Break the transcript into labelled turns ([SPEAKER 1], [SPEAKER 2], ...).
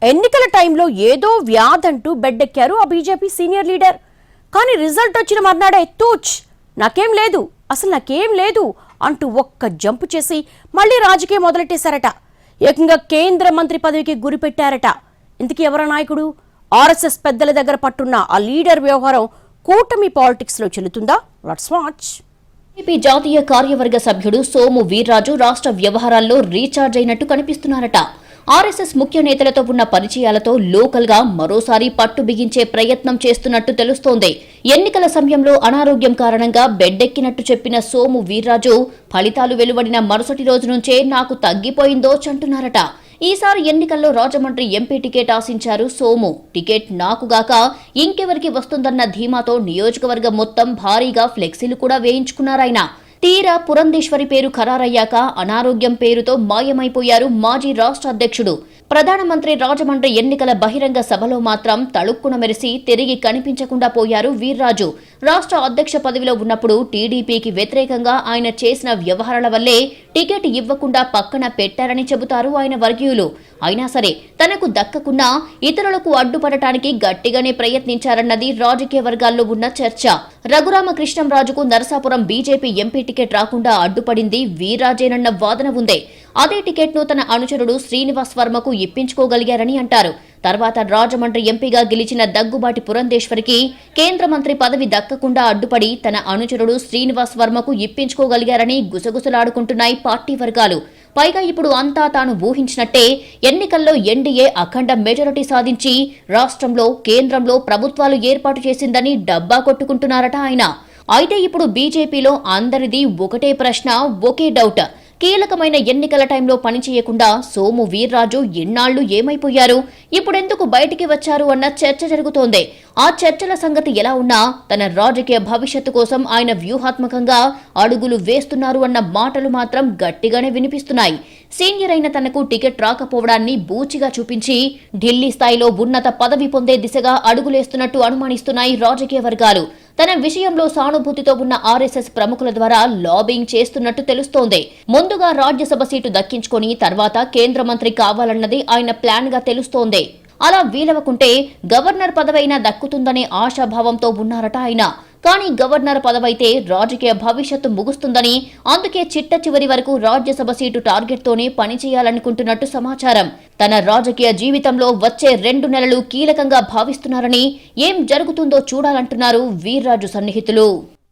[SPEAKER 1] ఎన్నికల టైంలో ఏదో వ్యాధంటూ బెడ్డెక్కారు ఆ బీజేపీ సీనియర్ లీడర్. కానీ రిజల్ట్ వచ్చిన మర్నాడే తూచ్ నాకేం లేదు, అసలు నాకేం లేదు అంటూ ఒక్క జంపు చేసి మళ్లీ రాజకీయం మొదలెట్టేశారట. ఏకంగా కేంద్ర మంత్రి పదవికి గురిపెట్టారట. ఇంతకీ ఎవరా నాయకుడు? ఆర్ఎస్ఎస్ పెద్దల దగ్గర పట్టున్న ఆ లీడర్ వ్యవహారం కూటమి పాలిటిక్స్ లో చెల్లుతుందా? Let's watch.
[SPEAKER 2] టీడీపీ జాతీయ కార్యవర్గ సభ్యుడు సోము వీర్రాజు రాష్ట్ర వ్యవహారాల్లో రీఛార్జ్ అయినట్టు కనిపిస్తున్నారట. ఆర్ఎస్ఎస్ ముఖ్య నేతలతో ఉన్న పరిచయాలతో లోకల్ గా మరోసారి పట్టు బిగించే ప్రయత్నం చేస్తున్నట్టు తెలుస్తోంది. ఎన్నికల సమయంలో అనారోగ్యం కారణంగా బెడ్డెక్కినట్టు చెప్పిన సోము వీర్రాజు ఫలితాలు వెలువడిన మరుసటి రోజు నుంచే నాకు తగ్గిపోయిందోచంటున్నారట. ఈసారి ఎన్నికల్లో రాజమండ్రి ఎంపీ టికెట్ ఆశించారు సోము. టికెట్ నాకుగాక ఇంకెవరికి వస్తుందన్న ధీమాతో నియోజకవర్గం మొత్తం భారీగా ఫ్లెక్సీలు కూడా వేయించుకున్నారాయన. తీరా పురంధేశ్వరి పేరు ఖరారయ్యాక అనారోగ్యం పేరుతో మాయమైపోయారు మాజీ రాష్ట్ర అధ్యక్షుడు. ప్రధానమంత్రి రాజమండ్రి ఎన్నికల బహిరంగ సభలో మాత్రం తళుక్కున మెరిసి తిరిగి కనిపించకుండా పోయారు వీర్రాజు. రాష్ట్ర అధ్యక్ష పదవిలో ఉన్నప్పుడు టీడీపీకి వ్యతిరేకంగా ఆయన చేసిన వ్యవహారాల వల్లే టికెట్ ఇవ్వకుండా పక్కన పెట్టారని చెబుతారు ఆయన వర్గీయులు. అయినా సరే తనకు దక్కకున్నా ఇతరులకు అడ్డుపడటానికి గట్టిగానే ప్రయత్నించారన్నది రాజకీయ వర్గాల్లో ఉన్న చర్చ. రఘురామకృష్ణంరాజుకు నరసాపురం బీజేపీ ఎంపీ టికెట్ రాకుండా అడ్డుపడింది వీర్రాజేనన్న వాదన ఉంది. అదే టికెట్ ను తన అనుచరుడు శ్రీనివాస్ వర్మకు ఇప్పించుకోగలిగారని అంటారు. తర్వాత రాజమండ్రి ఎంపీగా గెలిచిన దగ్గుబాటి పురంధేశ్వరికి కేంద్ర మంత్రి పదవి దక్కకుండా అడ్డుపడి తన అనుచరుడు శ్రీనివాస్ వర్మకు ఇప్పించుకోగలిగారని గుసగుసలాడుకుంటున్నాయి పార్టీ వర్గాలు. పైగా ఇప్పుడు అంతా తాను ఊహించినట్టే ఎన్నికల్లో ఎన్డీఏ అఖండ మెజారిటీ సాధించి రాష్ట్రంలో కేంద్రంలో ప్రభుత్వాలు ఏర్పాటు చేసిందని డబ్బా కొట్టుకుంటున్నారట ఆయన. అయితే ఇప్పుడు బీజేపీలో అందరిది ఒకటే ప్రశ్న, ఒకే డౌట్. కీలకమైన ఎన్నికల టైంలో పనిచేయకుండా సోము వీర్రాజు ఎన్నాళ్లు ఏమైపోయారు, ఇప్పుడెందుకు బయటికి వచ్చారు అన్న చర్చ జరుగుతోంది. ఆ చర్చల సంగతి ఎలా ఉన్నా తన రాజకీయ భవిష్యత్తు కోసం ఆయన వ్యూహాత్మకంగా అడుగులు వేస్తున్నారు అన్న మాటలు మాత్రం గట్టిగానే వినిపిస్తున్నాయి. సీనియర్ అయిన తనకు టికెట్ రాకపోవడాన్ని బూచిగా చూపించి ఢిల్లీ స్థాయిలో ఉన్నత పదవి పొందే దిశగా అడుగులేస్తున్నట్టు అనుమానిస్తున్నాయి రాజకీయ వర్గాలు. తన విషయంలో సానుభూతితో ఉన్న ఆర్ఎస్ఎస్ ప్రముఖుల ద్వారా లాబింగ్ చేస్తున్నట్టు తెలుస్తోంది. ముందుగా రాజ్యసభ సీటు దక్కించుకొని తర్వాత కేంద్ర మంత్రి కావాలన్నది ఆయన ప్లాన్ గా తెలుస్తోంది. అలా వీలవకుంటే గవర్నర్ పదవైనా దక్కుతుందనే ఆశాభావంతో ఉన్నారట ఆయన. కానీ గవర్నర్ పదవైతే రాజకీయ భవిష్యత్తు ముగుస్తుందని, అందుకే చిట్ట చివరి వరకు రాజ్యసభ సీటు టార్గెట్ తోనే పనిచేయాలనుకుంటున్నట్టు సమాచారం. తన రాజకీయ జీవితంలో వచ్చే 2 నెలలు కీలకంగా భావిస్తున్నారని, ఏం జరుగుతుందో చూడాలంటున్నారు వీర్రాజు సన్నిహితులు.